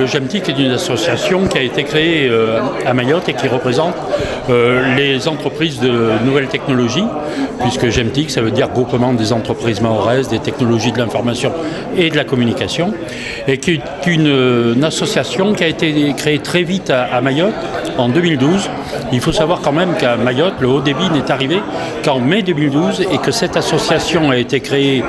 GEMTIC est une association qui a été créée à Mayotte et qui représente les entreprises de nouvelles technologies, puisque GEMTIC, ça veut dire groupement des entreprises mahoraises, des technologies de l'information et de la communication, et qui est une association qui a été créée très vite à Mayotte, en 2012. Il faut savoir quand même qu'à Mayotte, le haut débit n'est arrivé qu'en mai 2012 et que cette association a été créée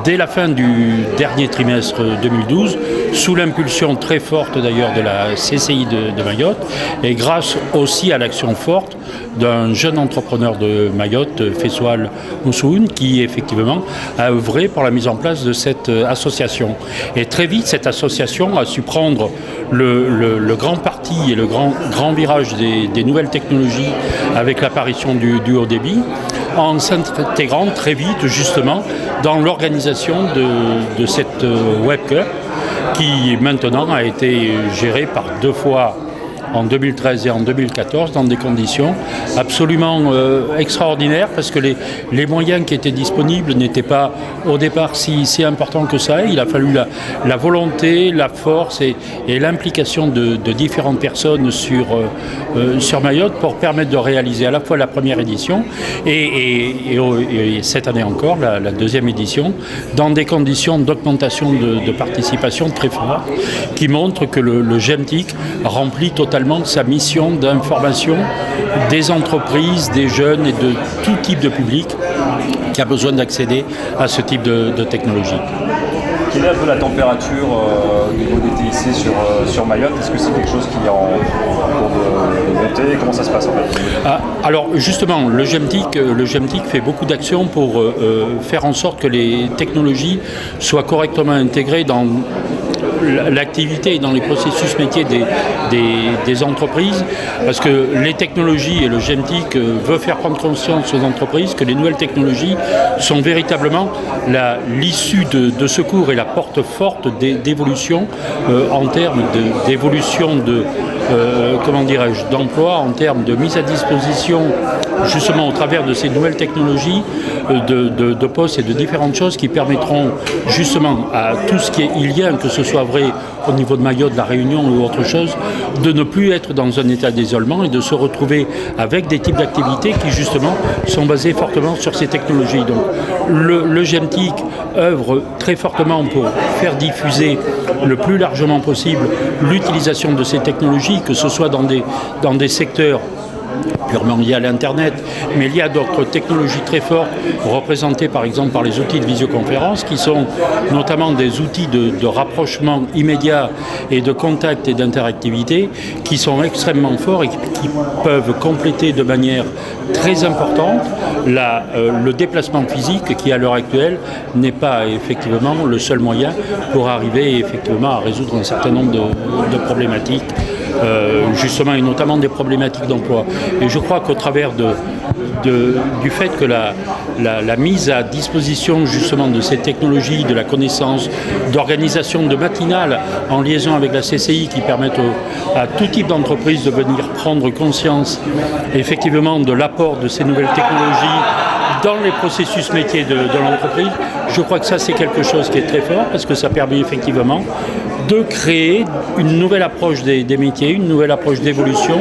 dès la fin du dernier trimestre 2012, sous l'impulsion très forte d'ailleurs de la CCI de Mayotte, et grâce aussi à l'action forte d'un jeune entrepreneur de Mayotte, Fessoal Moussoun, qui effectivement a œuvré pour la mise en place de cette association. Et très vite, cette association a su prendre le grand parti et le grand virage des nouvelles technologies avec l'apparition du haut débit, en s'intégrant très vite justement dans l'organisation de cette Web Cup, qui maintenant a été gérée par 2 fois en 2013 et en 2014 dans des conditions absolument extraordinaires, parce que les moyens qui étaient disponibles n'étaient pas au départ si importants que ça. Il a fallu la volonté, la force et l'implication de différentes personnes sur Mayotte pour permettre de réaliser à la fois la première édition et cette année encore la deuxième édition dans des conditions d'augmentation de participation très fortes, qui montrent que le GEMTIC remplit totalement sa mission d'information des entreprises, des jeunes et de tout type de public qui a besoin d'accéder à ce type de technologie. Quelle est un peu la température au niveau des TIC sur Mayotte? Est-ce que c'est quelque chose qui est en cours de montée? Comment ça se passe en fait? Alors justement, le GEMTIC fait beaucoup d'actions pour faire en sorte que les technologies soient correctement intégrées dans l'activité et dans les processus métiers des entreprises, parce que les technologies et le GEMTIC veut faire prendre conscience aux entreprises que les nouvelles technologies sont véritablement l'issue de secours et la porte forte d'évolution en termes d'évolution d'emploi, en termes de mise à disposition justement au travers de ces nouvelles technologies de postes et de différentes choses qui permettront justement à tout ce qui est ilien, que ce soit vrai au niveau de Mayotte, de la Réunion ou autre chose, de ne plus être dans un état d'isolement et de se retrouver avec des types d'activités qui justement sont basés fortement sur ces technologies. Donc le GEMTIC œuvre très fortement pour faire diffuser le plus largement possible l'utilisation de ces technologies, que ce soit dans des secteurs purement liés à l'Internet, mais liés à d'autres technologies très fortes, représentées par exemple par les outils de visioconférence, qui sont notamment des outils de rapprochement immédiat et de contact et d'interactivité, qui sont extrêmement forts et qui peuvent compléter de manière très importante le déplacement physique, qui à l'heure actuelle n'est pas effectivement le seul moyen pour arriver effectivement à résoudre un certain nombre de problématiques, justement, et notamment des problématiques d'emploi. Et je crois qu'au travers du fait que la mise à disposition justement de ces technologies, de la connaissance, d'organisation de matinales en liaison avec la CCI qui permettent à tout type d'entreprise de venir prendre conscience effectivement de l'apport de ces nouvelles technologies dans les processus métiers de l'entreprise, je crois que ça c'est quelque chose qui est très fort, parce que ça permet effectivement de créer une nouvelle approche des métiers, une nouvelle approche d'évolution,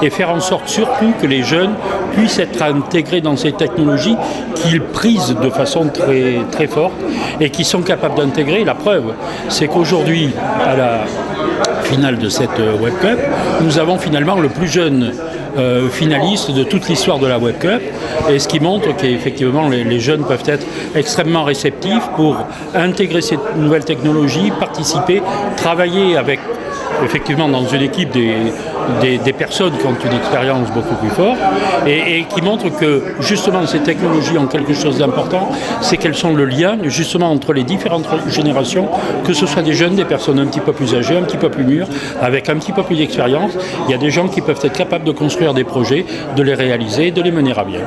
et faire en sorte surtout que les jeunes puissent être intégrés dans ces technologies qu'ils prisent de façon très, très forte et qui sont capables d'intégrer. La preuve, c'est qu'aujourd'hui, à la finale de cette Web Cup, nous avons finalement le plus jeune finaliste de toute l'histoire de la Web Cup, et ce qui montre qu'effectivement les jeunes peuvent être extrêmement réceptifs pour intégrer ces nouvelles technologies, participer, travailler avec effectivement dans une équipe des personnes qui ont une expérience beaucoup plus forte et qui montrent que justement ces technologies ont quelque chose d'important, c'est qu'elles sont le lien justement entre les différentes générations, que ce soit des jeunes, des personnes un petit peu plus âgées, un petit peu plus mûres, avec un petit peu plus d'expérience. Il y a des gens qui peuvent être capables de construire des projets, de les réaliser, de les mener à bien.